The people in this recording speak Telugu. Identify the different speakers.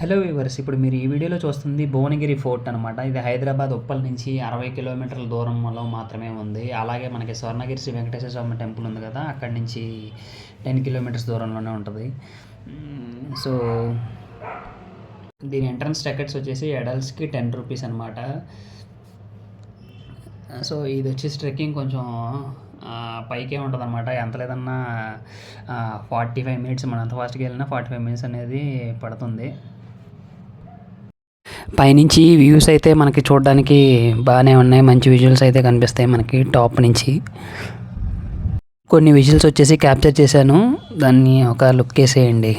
Speaker 1: హలో వ్యూవర్స్, ఇప్పుడు మీరు ఈ వీడియోలో చూస్తుంది భువనగిరి ఫోర్ట్ అనమాట. ఇది హైదరాబాద్ ఉప్పల్ నుంచి 60 కిలోమీటర్ల దూరంలో మాత్రమే ఉంది. అలాగే మనకి స్వర్ణగిరి శ్రీ వెంకటేశ్వర స్వామి టెంపుల్ ఉంది కదా, అక్కడి నుంచి 10 కిలోమీటర్స్ దూరంలోనే ఉంటుంది. సో దీని ఎంట్రన్స్ టికెట్స్ వచ్చేసి అడల్ట్స్కి 10 రూపీస్ అనమాట. సో ఇది వచ్చేసి ట్రెక్కింగ్ కొంచెం పైకే ఉంటుంది అనమాట. ఎంత లేదన్నా 45 మినిట్స్, మనం ఎంత ఫాస్ట్గా వెళ్ళినా 45 మినిట్స్ అనేది పడుతుంది. పైనుంచి వ్యూస్ అయితే మనకి చూడడానికి బాగానే ఉన్నాయి. మంచి విజువల్స్ అయితే కనిపిస్తాయి మనకి టాప్ నుంచి. కొన్ని విజువల్స్ వచ్చేసి క్యాప్చర్ చేశాను, దాన్ని ఒక లుక్ వేసేయండి.